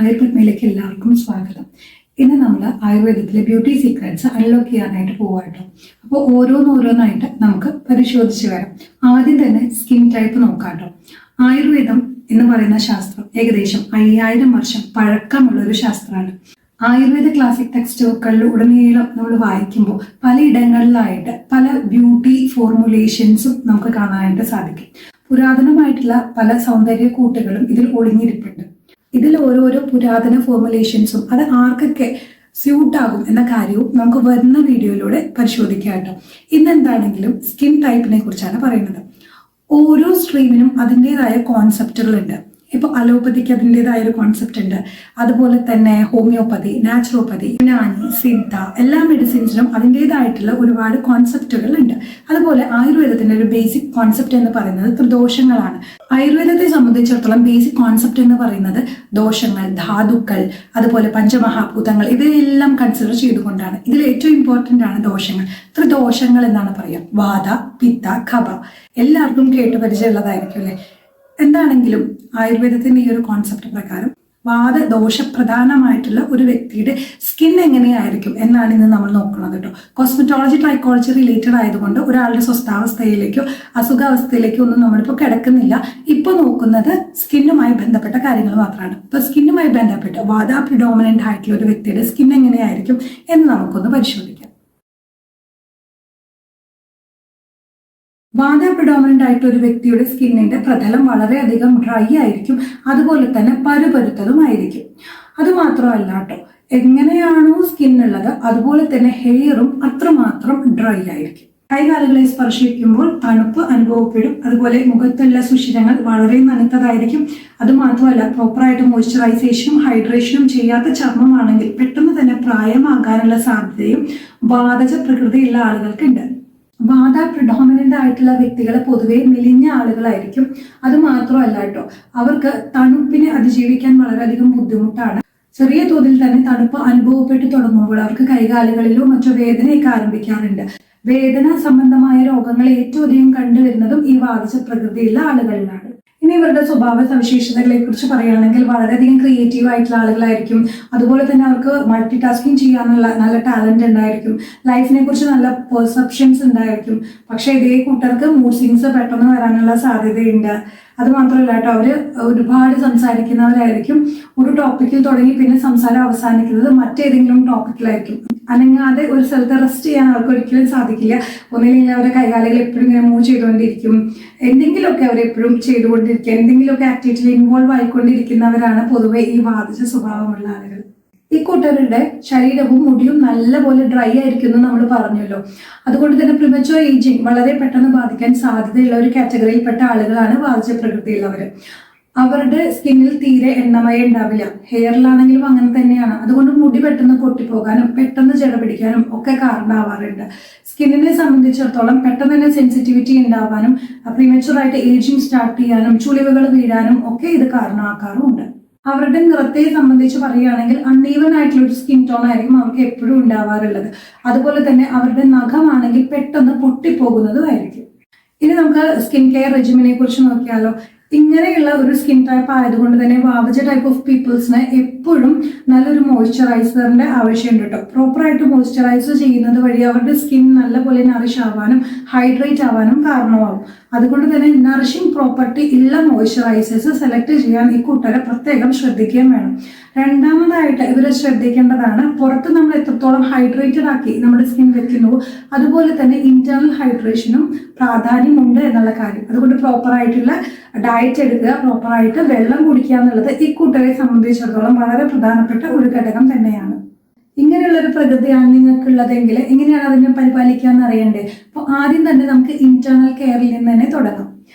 ആയുർവേദമയിലേക്ക് എല്ലാവർക്കും സ്വാഗതം. ഇന്ന് നമ്മൾ ആയുർവേദത്തിലെ ബ്യൂട്ടി സീക്രട്സ് അൺലോക്ക് ചെയ്യാനായിട്ട് പോവാട്ടോ. അപ്പോൾ ഓരോന്നായിട്ട് നമുക്ക് പരിശോധിച്ച് വരാം. ആദ്യം തന്നെ സ്കിൻ ടൈപ്പ് നോക്കാട്ടോ. ആയുർവേദം എന്ന് പറയുന്ന ശാസ്ത്രം ഏകദേശം 5000 വർഷം പഴക്കമുള്ള ഒരു ശാസ്ത്രമാണ്. ആയുർവേദ ക്ലാസിക് ടെക്സ്റ്റ് ബുക്കുകളിൽ ഉടനീളം നമ്മൾ വായിക്കുമ്പോൾ പലയിടങ്ങളിലായിട്ട് പല ബ്യൂട്ടി ഫോർമുലേഷൻസും നമുക്ക് കാണാനായിട്ട് സാധിക്കും. പുരാതനമായിട്ടുള്ള പല സൗന്ദര്യ കൂട്ടുകളും ഇതിൽ ഒളിഞ്ഞിരിപ്പുണ്ട്. ഇതിൽ ഓരോരോ പുരാതന ഫോർമുലേഷൻസും അത് ആർക്കൊക്കെ സ്യൂട്ട് ആകും എന്ന കാര്യവും നമുക്ക് വരുന്ന വീഡിയോയിലൂടെ പരിശോധിക്കാം കേട്ടോ. ഇന്നെന്താണെങ്കിലും സ്കിൻ ടൈപ്പിനെ കുറിച്ചാണ് പറയുന്നത്. ഓരോ സ്ട്രീമിനും അതിൻ്റെതായ കോൺസെപ്റ്റുകളുണ്ട്. ഇപ്പോൾ അലോപ്പതിക്ക് അതിൻ്റെതായ ഒരു കോൺസെപ്റ്റ് ഉണ്ട്. അതുപോലെ തന്നെ ഹോമിയോപ്പതി, നാച്ചുറോപ്പതി, യുനാനി, സിദ്ധ എല്ലാ മെഡിസിൻസിനും അതിൻ്റെതായിട്ടുള്ള ഒരുപാട് കോൺസെപ്റ്റുകൾ ഉണ്ട്. അതുപോലെ ആയുർവേദത്തിന്റെ ഒരു ബേസിക് കോൺസെപ്റ്റ് എന്ന് പറയുന്നത് ത്രിദോഷങ്ങളാണ്. ആയുർവേദത്തെ സംബന്ധിച്ചിടത്തോളം ബേസിക് കോൺസെപ്റ്റ് എന്ന് പറയുന്നത് ദോഷങ്ങൾ, ധാതുക്കൾ, അതുപോലെ പഞ്ചമഹാഭൂതങ്ങൾ ഇവയെല്ലാം കൺസിഡർ ചെയ്തുകൊണ്ടാണ്. ഇതിൽ ഏറ്റവും ഇമ്പോർട്ടൻ്റ് ആണ് ദോഷങ്ങൾ. ത്രിദോഷങ്ങൾ എന്നാണ് പറയുക. വാത, പിത്ത, കഫ എല്ലാവർക്കും കേട്ട് പരിചയമുള്ളതായിരിക്കും അല്ലേ. എന്താണെങ്കിലും ആയുർവേദത്തിന്റെ ഈ ഒരു കോൺസെപ്റ്റ് പ്രകാരം വാദദോഷപ്രധാനമായിട്ടുള്ള ഒരു വ്യക്തിയുടെ സ്കിൻ എങ്ങനെയായിരിക്കും എന്നാണ് ഇന്ന് നമ്മൾ നോക്കുന്നത് കേട്ടോ. കോസ്മെറ്റോളജി ട്രൈക്കോളജി റിലേറ്റഡ് ആയതുകൊണ്ട് ഒരാളുടെ സ്വസ്ഥാവസ്ഥയിലേക്കോ അസുഖാവസ്ഥയിലേക്കോ ഒന്നും നമ്മളിപ്പോൾ കിടക്കുന്നില്ല. ഇപ്പോൾ നോക്കുന്നത് സ്കിന്നുമായി ബന്ധപ്പെട്ട കാര്യങ്ങൾ മാത്രമാണ്. ഇപ്പൊ സ്കിന്നുമായി ബന്ധപ്പെട്ട് വാദ പ്രിഡോമിനന്റ് ആയിട്ടുള്ള ഒരു വ്യക്തിയുടെ സ്കിൻ എങ്ങനെയായിരിക്കും എന്ന് നമുക്കൊന്ന് പരിശോധിക്കാം. വാത പ്രിഡോമിനന്റ് ആയിട്ട് ഒരു വ്യക്തിയുടെ സ്കിന്നിന്റെ പ്രതലം വളരെയധികം ഡ്രൈ ആയിരിക്കും. അതുപോലെ തന്നെ പരുപരുത്തതുമായിരിക്കും. അതുമാത്രമല്ല കേട്ടോ, എങ്ങനെയാണോ സ്കിൻ ഉള്ളത് അതുപോലെ തന്നെ ഹെയറും അത്രമാത്രം ഡ്രൈ ആയിരിക്കും. കൈകാലുകളെ സ്പർശിക്കുമ്പോൾ തണുപ്പ് അനുഭവപ്പെടും. അതുപോലെ മുഖത്തുള്ള സുഷിരങ്ങൾ വളരെ നനുത്തതായിരിക്കും. അതുമാത്രമല്ല, പ്രോപ്പറായിട്ട് മോയ്സ്ചറൈസേഷനും ഹൈഡ്രേഷനും ചെയ്യാത്ത ചർമ്മമാണെങ്കിൽ പെട്ടെന്ന് തന്നെ പ്രായമാകാനുള്ള സാധ്യതയും വാതജ പ്രകൃതിയുള്ള ആളുകൾക്കുണ്ട്. വാത പ്രിഡോമിനന്റ് ആയിട്ടുള്ള വ്യക്തികൾ പൊതുവെ മെലിഞ്ഞ ആളുകളായിരിക്കും. അത് മാത്രമല്ല കേട്ടോ, അവർക്ക് തണുപ്പിനെ അതിജീവിക്കാൻ വളരെയധികം ബുദ്ധിമുട്ടാണ്. ചെറിയ തോതിൽ തന്നെ തണുപ്പ് അനുഭവപ്പെട്ടു തുടങ്ങുമ്പോൾ അവർക്ക് കൈകാലുകളിലോ മറ്റോ വേദനയൊക്കെ ആരംഭിക്കാറുണ്ട്. വേദന സംബന്ധമായ രോഗങ്ങൾ ഏറ്റവും അധികം കണ്ടുവരുന്നതും ഈ വാതജ പ്രകൃതിയുള്ള ആളുകളിലാണ്. ഇനി ഇവരുടെ സ്വഭാവ സവിശേഷതകളെ കുറിച്ച് പറയുകയാണെങ്കിൽ വളരെയധികം ക്രിയേറ്റീവ് ആയിട്ടുള്ള ആളുകളായിരിക്കും. അതുപോലെ തന്നെ അവർക്ക് മൾട്ടി ടാസ്കിങ് ചെയ്യാനുള്ള നല്ല ടാലന്റ് ഉണ്ടായിരിക്കും. ലൈഫിനെ കുറിച്ച് നല്ല പെർസെപ്ഷൻസ് ഉണ്ടായിരിക്കും. പക്ഷെ ഇതേ കൂട്ടർക്ക് മൂഡ് സ്വിങ്സ് പെട്ടെന്ന് വരാനുള്ള സാധ്യതയുണ്ട്. അത് മാത്രമല്ല കേട്ടോ, അവര് ഒരുപാട് സംസാരിക്കുന്നവരായിരിക്കും. ഒരു ടോപ്പിക്കിൽ തുടങ്ങി പിന്നെ സംസാരം അവസാനിക്കുന്നത് മറ്റേതെങ്കിലും ടോപ്പിക്കിലായിരിക്കും. അനങ്ങാതെ ഒരു സ്ഥലത്ത് റെസ്റ്റ് ചെയ്യാൻ അവർക്ക് ഒരിക്കലും സാധിക്കില്ല. ഒന്നില്ലെങ്കിൽ അവരുടെ കൈകാലുകൾ എപ്പോഴും ഇങ്ങനെ മൂവ് ചെയ്തുകൊണ്ടിരിക്കും. എന്തെങ്കിലുമൊക്കെ അവരെപ്പോഴും ചെയ്തുകൊണ്ടിരിക്കുക, എന്തെങ്കിലുമൊക്കെ ആക്ടിവിറ്റിയിൽ ഇൻവോൾവ് ആയിക്കൊണ്ടിരിക്കുന്നവരാണ് പൊതുവെ ഈ വാതജ സ്വഭാവമുള്ള ആളുകൾ. ഈ കൂട്ടരുടെ ശരീരവും മുടിയും നല്ലപോലെ ഡ്രൈ ആയിരിക്കും എന്ന് നമ്മൾ പറഞ്ഞല്ലോ. അതുകൊണ്ട് തന്നെ പ്രിമച്വർ ഏജിങ് വളരെ പെട്ടെന്ന് ബാധിക്കാൻ സാധ്യതയുള്ള ഒരു കാറ്റഗറിയിൽപ്പെട്ട ആളുകളാണ് വാതജ പ്രകൃതിയുള്ളവർ. അവരുടെ സ്കിന്നിൽ തീരെ എണ്ണമയം ഉണ്ടാവില്ല. ഹെയറിലാണെങ്കിലും അങ്ങനെ തന്നെയാണ്. അതുകൊണ്ട് മുടി പെട്ടെന്ന് പൊട്ടിപ്പോകാനും പെട്ടെന്ന് ജട പിടിക്കാനും ഒക്കെ കാരണമാവാറുണ്ട്. സ്കിന്നിനെ സംബന്ധിച്ചിടത്തോളം പെട്ടെന്ന് തന്നെ സെൻസിറ്റിവിറ്റി ഉണ്ടാവാനും പ്രീമച്വറായിട്ട് ഏജിങ് സ്റ്റാർട്ട് ചെയ്യാനും ചുളിവുകൾ വീഴാനും ഒക്കെ ഇത് കാരണമാക്കാറുമുണ്ട്. അവരുടെ നിറത്തെ സംബന്ധിച്ച് പറയുകയാണെങ്കിൽ അൺഈവൻ ആയിട്ടുള്ള ഒരു സ്കിൻ ടോൺ ആയിരിക്കും അവർക്ക് എപ്പോഴും ഉണ്ടാവാറുള്ളത്. അതുപോലെ തന്നെ അവരുടെ നഖമാണെങ്കിൽ പെട്ടെന്ന് പൊട്ടിപ്പോകുന്നതും ആയിരിക്കും. ഇനി നമുക്ക് സ്കിൻ കെയർ റെജിമിനെ കുറിച്ച് നോക്കിയാലോ. ഇങ്ങനെയുള്ള ഒരു സ്കിൻ ടൈപ്പ് ആയതുകൊണ്ട് തന്നെ വാതജ ടൈപ്പ് ഓഫ് പീപ്പിൾസിന് എപ്പോഴും നല്ലൊരു മോയ്സ്ചറൈസറിന്റെ ആവശ്യമുണ്ട് കേട്ടോ. പ്രോപ്പറായിട്ട് മോയ്സ്ചറൈസ് ചെയ്യുന്നത് വഴി അവരുടെ സ്കിൻ നല്ലപോലെ നറിഷ് ആവാനും ഹൈഡ്രേറ്റ് ആവാനും കാരണമാകും. അതുകൊണ്ട് തന്നെ നറിഷിംഗ് പ്രോപ്പർട്ടി ഉള്ള മോയ്സ്ചറൈസേഴ്സ് സെലക്ട് ചെയ്യാൻ ഈ കൂട്ടരെ പ്രത്യേകം ശ്രദ്ധിക്കുകയും വേണം. രണ്ടാമതായിട്ട് ഇവരെ ശ്രദ്ധിക്കേണ്ടതാണ് പുറത്ത് നമ്മൾ എത്രത്തോളം ഹൈഡ്രേറ്റഡ് ആക്കി നമ്മുടെ സ്കിൻ വെക്കുന്നു അതുപോലെ തന്നെ ഇന്റേണൽ ഹൈഡ്രേഷനും പ്രാധാന്യമുണ്ട് എന്നുള്ള കാര്യം. അതുകൊണ്ട് പ്രോപ്പറായിട്ടുള്ള ഡയറ്റ് എടുക്കുക, പ്രോപ്പറായിട്ട് വെള്ളം കുടിക്കുക എന്നുള്ളത് ഈ കൂട്ടരെ സംബന്ധിച്ചിടത്തോളം വളരെ പ്രധാനപ്പെട്ട ഒരു ഘടകം തന്നെയാണ്. ഇങ്ങനെയുള്ള ഒരു പ്രകൃതിയാണ് നിങ്ങൾക്കുള്ളതെങ്കിൽ എങ്ങനെയാണ് അതിനെ പരിപാലിക്കുക എന്ന് അറിയണ്ടേ. അപ്പോൾ ആദ്യം തന്നെ നമുക്ക് ഇന്റേണൽ കെയറിൽ നിന്ന് തന്നെ തുടങ്ങാം.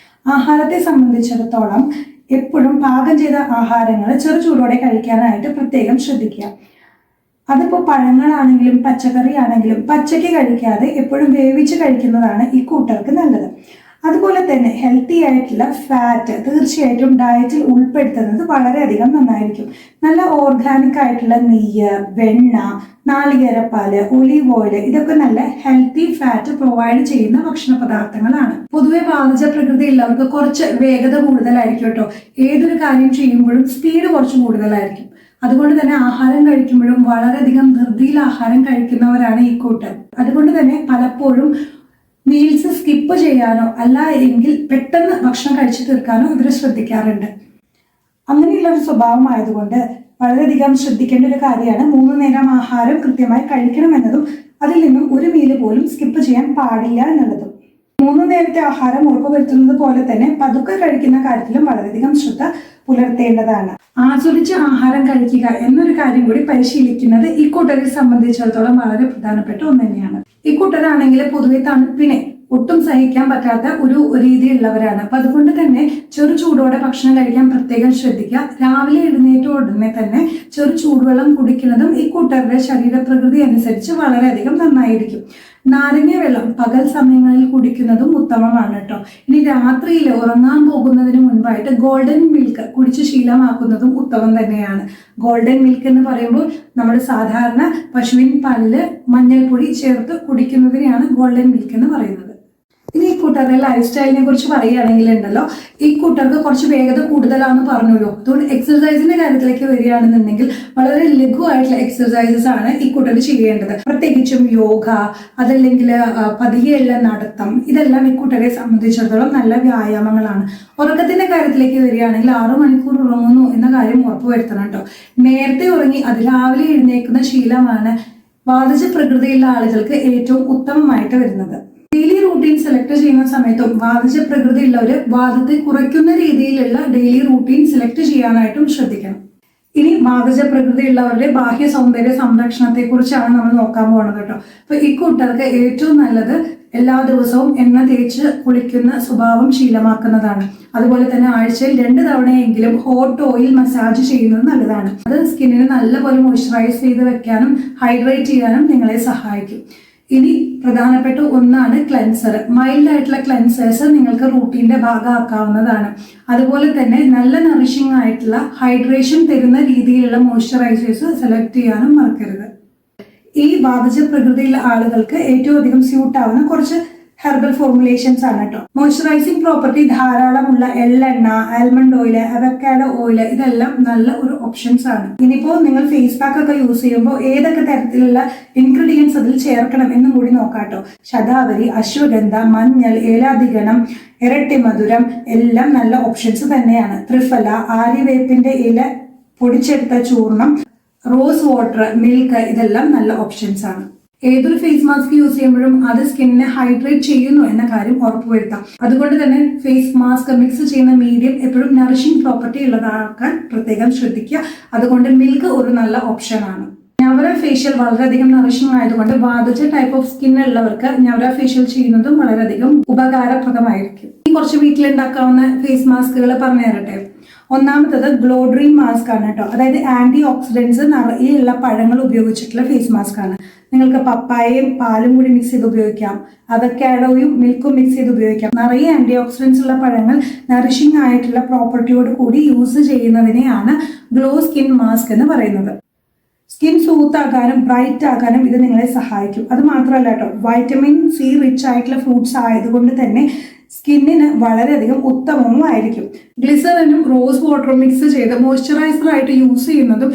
ആഹാരത്തെ സംബന്ധിച്ചിടത്തോളം എപ്പോഴും പാകം ചെയ്ത ആഹാരങ്ങൾ ചെറു ചൂടോടെ കഴിക്കാനായിട്ട് പ്രത്യേകം ശ്രദ്ധിക്കുക. അതിപ്പോൾ പഴങ്ങളാണെങ്കിലും പച്ചക്കറി ആണെങ്കിലും പച്ചയ്ക്ക് കഴിക്കാതെ എപ്പോഴും വേവിച്ച് കഴിക്കുന്നതാണ് ഈ കൂട്ടർക്ക് നല്ലത്. അതുപോലെ തന്നെ ഹെൽത്തി ആയിട്ടുള്ള ഫാറ്റ് തീർച്ചയായിട്ടും ഡയറ്റിൽ ഉൾപ്പെടുത്തുന്നത് വളരെയധികം നന്നായിരിക്കും. നല്ല ഓർഗാനിക് ആയിട്ടുള്ള നെയ്യ്, വെണ്ണ, നാളികേരപ്പാല്, ഒലീവ് ഓയിൽ ഇതൊക്കെ നല്ല ഹെൽത്തി ഫാറ്റ് പ്രൊവൈഡ് ചെയ്യുന്ന ഭക്ഷണ പദാർത്ഥങ്ങളാണ്. പൊതുവെ വാതജ പ്രകൃതി ഉള്ളവർക്ക് കുറച്ച് വേഗത കൂടുതലായിരിക്കും കേട്ടോ. ഏതൊരു കാര്യം ചെയ്യുമ്പോഴും സ്പീഡ് കുറച്ച് കൂടുതലായിരിക്കും. അതുകൊണ്ട് തന്നെ ആഹാരം കഴിക്കുമ്പോഴും വളരെയധികം ധൃതിയിൽ ആഹാരം കഴിക്കുന്നവരാണ് ഈ കൂട്ടർ. അതുകൊണ്ട് തന്നെ പലപ്പോഴും മീൽസ് സ്കിപ്പ് ചെയ്യാനോ അല്ല എങ്കിൽ പെട്ടെന്ന് ഭക്ഷണം കഴിച്ചു തീർക്കാനോ ഇവർ ശ്രദ്ധിക്കാറുണ്ട്. അങ്ങനെയുള്ള ഒരു സ്വഭാവമായതുകൊണ്ട് വളരെയധികം ശ്രദ്ധിക്കേണ്ട ഒരു കാര്യമാണ് 3 നേരം ആഹാരം കൃത്യമായി കഴിക്കണമെന്നതും അതിൽ നിന്നും ഒരു മീല് പോലും സ്കിപ്പ് ചെയ്യാൻ പാടില്ല എന്നുള്ളതും. 3 നേരത്തെ ആഹാരം ഉറപ്പുവരുത്തുന്നത് പോലെ തന്നെ പതുക്കെ കഴിക്കുന്ന കാര്യത്തിലും വളരെയധികം ശ്രദ്ധ പുലർത്തേണ്ടതാണ്. ആസ്വദിച്ച് ആഹാരം കഴിക്കുക എന്നൊരു കാര്യം കൂടി പരിശീലിക്കുന്നത് ഈ കൂട്ടരെ സംബന്ധിച്ചിടത്തോളം വളരെ പ്രധാനപ്പെട്ട ഒന്ന് തന്നെയാണ്. ഈ കൂട്ടരാണെങ്കിൽ പൊതുവെ തണുപ്പിനെ ഒട്ടും സഹിക്കാൻ പറ്റാത്ത ഒരു രീതിയുള്ളവരാണ്. അപ്പൊ അതുകൊണ്ട് തന്നെ ചെറു ചൂടോടെ ഭക്ഷണം കഴിക്കാൻ പ്രത്യേകം ശ്രദ്ധിക്കുക. രാവിലെ എഴുന്നേറ്റ ഉടനെ തന്നെ ചെറു ചൂടുവെള്ളം കുടിക്കുന്നതും ഈ കൂട്ടരുടെ ശരീരപ്രകൃതി അനുസരിച്ച് വളരെയധികം നന്നായിരിക്കും. നാരങ്ങ വെള്ളം പകൽ സമയങ്ങളിൽ കുടിക്കുന്നതും ഉത്തമമാണ് കേട്ടോ. ഇനി രാത്രിയിൽ ഉറങ്ങാൻ പോകുന്നതിന് മുൻപായിട്ട് ഗോൾഡൻ മിൽക്ക് കുടിച്ച് ശീലമാക്കുന്നതും ഉത്തമം തന്നെയാണ്. ഗോൾഡൻ മിൽക്ക് എന്ന് പറയുമ്പോൾ നമ്മൾ സാധാരണ പശുവിൻ പാലില് മഞ്ഞൾപ്പൊടി ചേർത്ത് കുടിക്കുന്നതിനെയാണ് ഗോൾഡൻ മിൽക്ക് എന്ന് പറയുന്നത്. ഇനി ഈ കൂട്ടരുടെ ലൈഫ് സ്റ്റൈലിനെ കുറിച്ച് പറയുകയാണെങ്കിൽ ഉണ്ടല്ലോ, ഈ കൂട്ടർക്ക് കുറച്ച് വേഗത കൂടുതലാണെന്ന് പറഞ്ഞല്ലോ. അതുകൊണ്ട് എക്സർസൈസിന്റെ കാര്യത്തിലേക്ക് വരികയാണെന്നുണ്ടെങ്കിൽ വളരെ ലഘുവായിട്ടുള്ള എക്സർസൈസസ് ആണ് ഈ കൂട്ടർ ചെയ്യേണ്ടത്. പ്രത്യേകിച്ചും യോഗ, അതല്ലെങ്കിൽ പതിയെയുള്ള നടത്തം, ഇതെല്ലാം ഈ കൂട്ടരെ സംബന്ധിച്ചിടത്തോളം നല്ല വ്യായാമങ്ങളാണ്. ഉറക്കത്തിന്റെ കാര്യത്തിലേക്ക് വരികയാണെങ്കിൽ 6 മണിക്കൂർ ഉറങ്ങുന്നു എന്ന കാര്യം ഉറപ്പുവരുത്തണം കേട്ടോ. നേരത്തെ ഉറങ്ങി അതിരാവിലെ എഴുന്നേൽക്കുന്ന ശീലമാണ് വാതജ പ്രകൃതിയുള്ള ആളുകൾക്ക് ഏറ്റവും ഉത്തമമായിട്ട് വരുന്നത്. ഡെയിലി റൂട്ടീൻ സെലക്ട് ചെയ്യുന്ന സമയത്തും വാതജ പ്രകൃതി ഉള്ളവര് വാദത്തെ കുറയ്ക്കുന്ന രീതിയിലുള്ള ഡെയിലി റൂട്ടീൻ സെലക്ട് ചെയ്യാനായിട്ടും ശ്രദ്ധിക്കണം. ഇനി വാതജ പ്രകൃതി ഉള്ളവരുടെ ബാഹ്യ സൗന്ദര്യ സംരക്ഷണത്തെ കുറിച്ചാണ് നമ്മൾ നോക്കാൻ പോകുന്നത് കേട്ടോ. അപ്പൊ ഈ കൂട്ടർക്ക് ഏറ്റവും നല്ലത് എല്ലാ ദിവസവും എണ്ണ തേച്ച് കുളിക്കുന്ന സ്വഭാവം ശീലമാക്കുന്നതാണ്. അതുപോലെ തന്നെ ആഴ്ചയിൽ 2 തവണയെങ്കിലും ഹോട്ട് ഓയിൽ മസാജ് ചെയ്യുന്നത് നല്ലതാണ്. അത് സ്കിന്നിനെ നല്ലപോലെ മോയ്സ്ചറൈസ് ചെയ്ത് വെക്കാനും ഹൈഡ്രേറ്റ് ചെയ്യാനും നിങ്ങളെ സഹായിക്കും. ഇനി പ്രധാനപ്പെട്ട ഒന്നാണ് ക്ലെൻസർ. മൈൽഡ് ആയിട്ടുള്ള ക്ലെൻസേഴ്സ് നിങ്ങൾക്ക് റൂട്ടീന്റെ ഭാഗമാക്കാവുന്നതാണ്. അതുപോലെ തന്നെ നല്ല നറിഷിംഗ് ആയിട്ടുള്ള ഹൈഡ്രേഷൻ തരുന്ന രീതിയിലുള്ള മോയ്സ്ചറൈസേഴ്സ് സെലക്ട് ചെയ്യാനും മറക്കരുത്. ഈ വാതജ പ്രകൃതിയിലുള്ള ആളുകൾക്ക് ഏറ്റവും അധികം സ്യൂട്ട് ആവുന്ന കുറച്ച് ഹെർബൽ ഫോർമുലേഷൻസ് ആണ് കേട്ടോ. മോയ്സ്ചറൈസിംഗ് പ്രോപ്പർട്ടി ധാരാളമുള്ള എള്ളെണ്ണ, ആൽമണ്ട് ഓയില്, അവക്കാഡോ ഓയില്, ഇതെല്ലാം നല്ല ഒരു ഓപ്ഷൻസ് ആണ്. ഇനിയിപ്പോ നിങ്ങൾ ഫേസ് പാക്ക് ഒക്കെ യൂസ് ചെയ്യുമ്പോൾ ഏതൊക്കെ തരത്തിലുള്ള ഇൻഗ്രീഡിയൻസ് അതിൽ ചേർക്കണം എന്നും കൂടി നോക്കാട്ടോ. ശതാവരി, അശ്വഗന്ധ, മഞ്ഞൾ, ഏലാധികണം, ഇരട്ടി മധുരം എല്ലാം നല്ല ഓപ്ഷൻസ് തന്നെയാണ്. ത്രിഫല, ആര്യവേപ്പിന്റെ ഇല പൊടിച്ചെടുത്ത ചൂർണം, റോസ് വാട്ടർ, മിൽക്ക്, ഇതെല്ലാം നല്ല ഓപ്ഷൻസ് ആണ്. ഏതൊരു ഫേസ് മാസ്ക് യൂസ് ചെയ്യുമ്പോഴും അത് സ്കിന്നിനെ ഹൈഡ്രേറ്റ് ചെയ്യുന്നു എന്ന കാര്യം ഉറപ്പുവരുത്താം. അതുകൊണ്ട് തന്നെ ഫേസ് മാസ്ക് മിക്സ് ചെയ്യുന്ന മീഡിയം എപ്പോഴും നറിഷിംഗ് പ്രോപ്പർട്ടി ഉള്ളതാക്കാൻ പ്രത്യേകം ശ്രദ്ധിക്കുക. അതുകൊണ്ട് മിൽക്ക് ഒരു നല്ല ഓപ്ഷൻ ആണ്. ഞവര ഫേഷ്യൽ വളരെയധികം നറിഷിംഗ് ആയതുകൊണ്ട് വാതജ ടൈപ്പ് ഓഫ് സ്കിൻ ഉള്ളവർക്ക് ഞവര ഫേഷ്യൽ ചെയ്യുന്നതും വളരെയധികം ഉപകാരപ്രദമായിരിക്കും. കുറച്ച് വീട്ടിലുണ്ടാക്കാവുന്ന ഫേസ് മാസ്കുകൾ പറഞ്ഞു തരട്ടെ. ഒന്നാമത്തത് ഗ്ലോ ഡ്രീം മാസ്ക് ആണ് കേട്ടോ. അതായത് ആന്റി ഓക്സിഡൻസ് നിറയെയുള്ള പഴങ്ങൾ ഉപയോഗിച്ചിട്ടുള്ള ഫേസ് മാസ്ക് ആണ്. നിങ്ങൾക്ക് പപ്പായയും പാലും കൂടി മിക്സ് ചെയ്ത് ഉപയോഗിക്കാം. അവക്കാഡോയും മിൽക്കും മിക്സ് ചെയ്ത് ഉപയോഗിക്കാം. നിറയെ ആന്റി ഓക്സിഡൻസ് ഉള്ള പഴങ്ങൾ നറിഷിംഗ് ആയിട്ടുള്ള പ്രോപ്പർട്ടിയോട് കൂടി യൂസ് ചെയ്യുന്നതിനെയാണ് ഗ്ലോ സ്കിൻ മാസ്ക് എന്ന് പറയുന്നത്. സ്കിൻ സ്മൂത്ത് ആകാനും ബ്രൈറ്റ് ആകാനും ഇത് നിങ്ങളെ സഹായിക്കും. അത് മാത്രമല്ല കേട്ടോ, വൈറ്റമിൻ സി റിച്ച് ആയിട്ടുള്ള ഫ്രൂട്ട്സ് ആയതുകൊണ്ട് തന്നെ സ്കിന്നിന് വളരെയധികം ഉത്തമവും ആയിരിക്കും. ഗ്ലിസറിനും റോസ് വാട്ടറും മിക്സ് ചെയ്ത് മോയ്സ്ചറൈസർ ആയിട്ട് യൂസ് ചെയ്യുന്നതും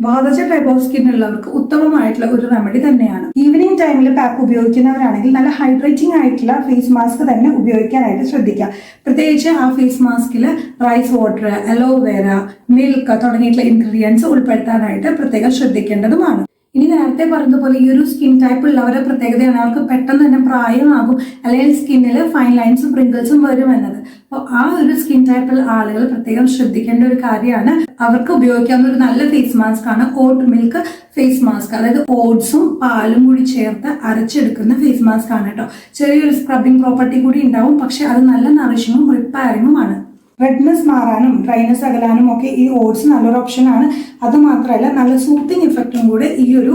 വാതജ ടൈപ്പ് ഓഫ് സ്കിൻ ഉള്ളവർക്ക് ഉത്തമമായിട്ടുള്ള ഒരു റെമഡി തന്നെയാണ്. ഈവനിങ് ടൈമിൽ പാക്ക് ഉപയോഗിക്കുന്നവരാണെങ്കിൽ നല്ല ഹൈഡ്രേറ്റിംഗ് ആയിട്ടുള്ള ഫേസ് മാസ്ക് തന്നെ ഉപയോഗിക്കാനായിട്ട് ശ്രദ്ധിക്കുക. പ്രത്യേകിച്ച് ആ ഫേസ് മാസ്കിൽ റൈസ് വാട്ടർ, അലോവേര, മിൽക്ക് തുടങ്ങിയിട്ടുള്ള ഇൻഗ്രീഡിയൻസ് ഉൾപ്പെടുത്താനായിട്ട് പ്രത്യേകം ശ്രദ്ധിക്കേണ്ടതുമാണ്. ഇനി നേരത്തെ പറഞ്ഞതുപോലെ ഈ ഒരു സ്കിൻ ടൈപ്പ് ഉള്ളവരുടെ പ്രത്യേകതയാണ് അവർക്ക് പെട്ടെന്ന് തന്നെ പ്രായമാകും, അല്ലെങ്കിൽ സ്കിന്നിൽ ഫൈൻ ലൈൻസും പ്രിങ്കിൾസും വരും എന്നത്. അപ്പോൾ ആ ഒരു സ്കിൻ ടൈപ്പുള്ള ആളുകൾ പ്രത്യേകം ശ്രദ്ധിക്കേണ്ട ഒരു കാര്യമാണ്. അവർക്ക് ഉപയോഗിക്കാവുന്ന ഒരു നല്ല ഫേസ് മാസ്ക് ആണ് ഓട്ട് മിൽക്ക് ഫേസ് മാസ്ക്. അതായത് ഓട്സും പാലും കൂടി ചേർത്ത് അരച്ചെടുക്കുന്ന ഫേസ് മാസ്ക് ആണ് കേട്ടോ. ചെറിയൊരു സ്ക്രബിംഗ് പ്രോപ്പർട്ടി കൂടി ഉണ്ടാവും, പക്ഷെ അത് നല്ല നറിഷിങ്ങും റിപ്പയറിങ്ങുമാണ്. റെഡ്നെസ് മാറാനും ഡ്രൈനെസ് അകലാനും ഒക്കെ ഈ ഓട്സ് നല്ലൊരു ഓപ്ഷനാണ്. അതുമാത്രമല്ല നല്ല സൂത്തിങ് ഇഫക്റ്റും കൂടെ ഈ ഒരു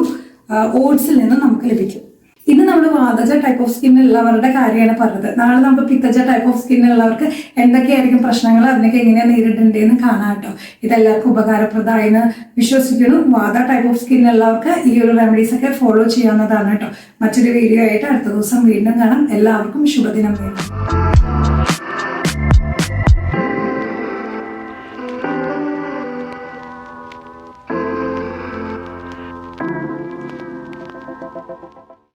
ഓട്സിൽ നിന്ന് നമുക്ക് ലഭിക്കും. ഇത് നമ്മൾ വാതജ ടൈപ്പ് ഓഫ് സ്കിൻ ഉള്ളവരുടെ കാര്യമാണ് പറഞ്ഞത്. നാളെ നമുക്ക് പിത്തജ ടൈപ്പ് ഓഫ് സ്കിൻ ഉള്ളവർക്ക് എന്തൊക്കെയായിരിക്കും പ്രശ്നങ്ങൾ, അതിനൊക്കെ എങ്ങനെയാണ് നേരിടേണ്ടതെന്ന് കാണാം കേട്ടോ. ഇതെല്ലാവർക്കും ഉപകാരപ്രദമായെന്ന് വിശ്വസിക്കുന്നു. വാത ടൈപ്പ് ഓഫ് സ്കിൻ ഉള്ളവർക്ക് ഈ ഒരു റെമഡീസ് ഒക്കെ ഫോളോ ചെയ്യാവുന്നതാണ് കേട്ടോ. മറ്റൊരു വീഡിയോ ആയിട്ട് അടുത്ത ദിവസം വീണ്ടും കാണാം. എല്ലാവർക്കും ശുഭദിനം വേണം.